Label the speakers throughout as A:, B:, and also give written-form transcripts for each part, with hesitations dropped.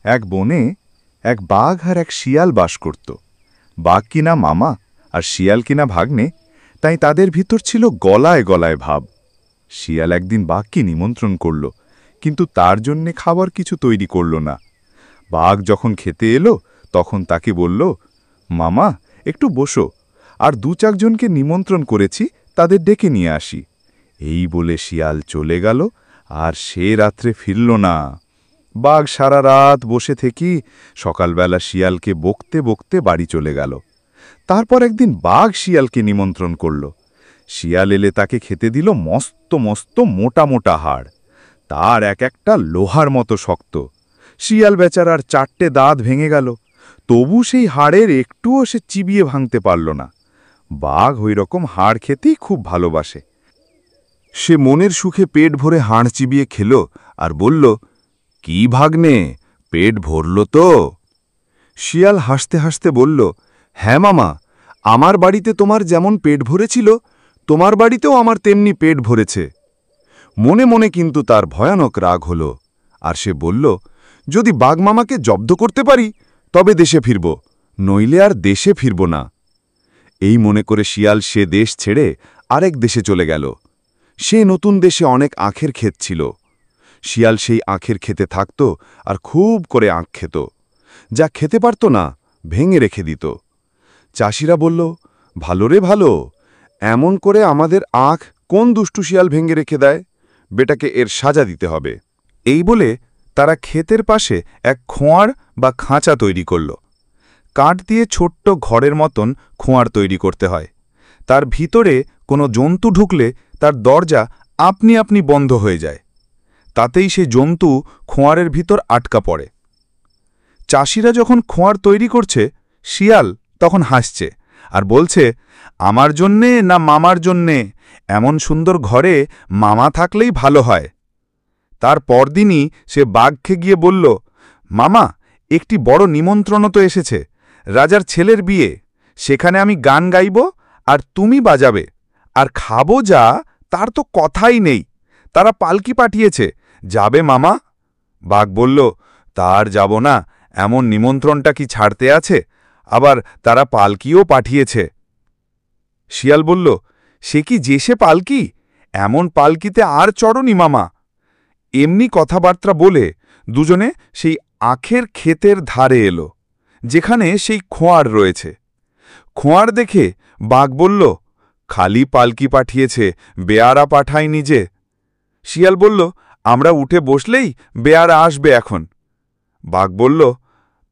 A: এক বনে এক বাঘ আর এক শিয়াল বাস করত। বাঘ কিনা মামা আর শিয়াল কিনা ভাগ্নে, তাই তাদের ভিতর ছিল গলায় গলায় ভাব। শিয়াল একদিন বাঘকে নিমন্ত্রণ করল, কিন্তু তার জন্যে খাবার কিছু তৈরি করল না। বাঘ যখন খেতে এলো তখন তাকে বলল, মামা একটু বসো, আর ২-৪ জনকে নিমন্ত্রণ করেছি, তাদের ডেকে নিয়ে আসি। এই বলে শিয়াল চলে গেল, আর সে রাত্রে ফিরল না। বাঘ সারা রাত বসে থেকে সকালবেলা শিয়ালকে বকতে বকতে বাড়ি চলে গেল। তারপর একদিন বাঘ শিয়ালকে নিমন্ত্রণ করল। শিয়াল এলে তাকে খেতে দিল মস্ত মস্ত মোটা মোটা হাড়, তার এক একটা লোহার মতো শক্ত। শিয়াল বেচারার 4টে দাঁত ভেঙে গেল, তবু সেই হাড়ের একটুও সে চিবিয়ে ভাঙতে পারল না। বাঘ ওই রকম হাড় খেতেই খুব ভালোবাসে। সে মনের সুখে পেট ভরে হাড় চিবিয়ে খেল আর বলল, কি ভাগ্নে, পেট ভরল তো? শিয়াল হাসতে হাসতে বলল, হ্যাঁ মামা, আমার বাড়িতে তোমার যেমন পেট ভরেছিল, তোমার বাড়িতেও আমার তেমনি পেট ভরেছে। মনে মনে কিন্তু তার ভয়ানক রাগ হল, আর সে বলল, যদি বাঘ মামাকে জব্দ করতে পারি তবে দেশে ফিরব, নইলে আর দেশে ফিরব না। এই মনে করে শিয়াল সে দেশ ছেড়ে আরেক দেশে চলে গেল। সে নতুন দেশে অনেক আখের ক্ষেত ছিল। শিয়াল সেই আখের খেতে থাকত আর খুব করে আখ খেত। যা খেতে পারত না ভেঙে রেখে দিত। চাষিরা বলল, ভালো রে ভালো, এমন করে আমাদের আখ কোন দুষ্টু শিয়াল ভেঙে রেখে দেয়, বেটাকে এর সাজা দিতে হবে। এই বলে তারা ক্ষেতের পাশে এক খোঁয়ার বা খাঁচা তৈরি করল। কাঠ দিয়ে ছোট্ট ঘরের মতন খোঁয়ার তৈরি করতে হয়। তার ভিতরে কোনো জন্তু ঢুকলে তার দরজা আপনি আপনি বন্ধ হয়ে যায়। তাতেই সে জন্তু খোঁয়ারের ভিতর আটকা পড়ে। চাষিরা যখন খোঁয়ার তৈরি করছে, শিয়াল তখন হাসছে আর বলছে, আমার জন্যে না মামার জন্যে, এমন সুন্দর ঘরে মামা থাকলেই ভালো হয়। তার পরদিনই সে বাঘকে গিয়ে বলল, মামা, একটি বড় নিমন্ত্রণ তো এসেছে, রাজার ছেলের বিয়ে, সেখানে আমি গান গাইব আর তুমি বাজাবে, আর খাবো যা তার তো কথাই নেই, তারা পালকি পাঠিয়েছে, যাবে মামা? বাঘ বলল, তার যাব না, এমন নিমন্ত্রণটা কি ছাড়তে আছে, আবার তারা পালকিও পাঠিয়েছে। শিয়াল বলল, সে কি যেসে পালকি, এমন পালকিতে আর চড়নি মামা। এমনি কথাবার্তা বলে দুজনে সেই আখের ক্ষেতের ধারে এলো, যেখানে সেই খোঁয়ার রয়েছে। খোঁয়ার দেখে বাঘ বলল, খালি পালকি পাঠিয়েছে, বেয়ারা পাঠায়নি যে। শিয়াল বলল, আমরা উঠে বসলেই বেয়ারা আসবে এখন। বাঘ বলল,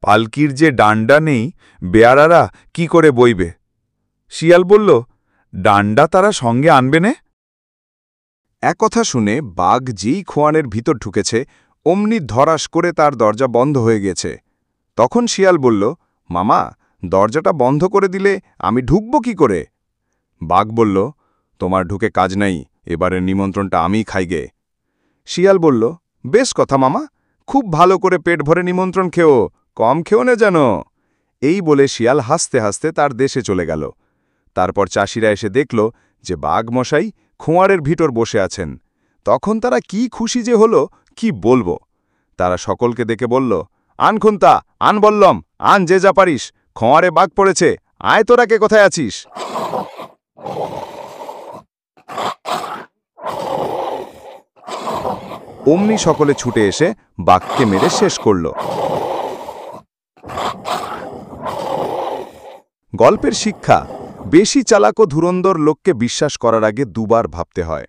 A: পালকির যে ডান্ডা নেই, বেয়ারারা কি করে বইবে? শিয়াল বলল, ডান্ডা তারা সঙ্গে আনবে নে? এক কথা শুনে বাঘ যেই খোঁয়ানের ভিতর ঢুকেছে, অমনি ধরাস করে তার দরজা বন্ধ হয়ে গেছে। তখন শিয়াল বলল, মামা, দরজাটা বন্ধ করে দিলে আমি ঢুকব কি করে? বাঘ বলল, তোমার ঢুকে কাজ নাই, এবারের নিমন্ত্রণটা আমিই খাইগে। শিয়াল বলল, বেশ কথা মামা, খুব ভালো করে পেট ভরে নিমন্ত্রণ খেও, কম খেও না যেন। এই বলে শিয়াল হাসতে হাসতে তার দেশে চলে গেল। তারপর চাষিরা এসে দেখল যে বাঘ মশাই খোঁয়ারের ভিতর বসে আছেন। তখন তারা কি খুশি যে হলো, কি বলবো। তারা সকলকে দেখে বলল, আন খুন্তা, আন বললম, আন যে যা পারিস, খোঁয়ারে বাঘ পড়েছে, আয় তোরা কে কোথায় আছিস? অমনি সকলে ছুটে এসে বাঘকে মেরে শেষ করল। গল্পের শিক্ষা, বেশি চালাক ও ধুরন্ধর লোককে বিশ্বাস করার আগে দুবার ভাবতে হয়।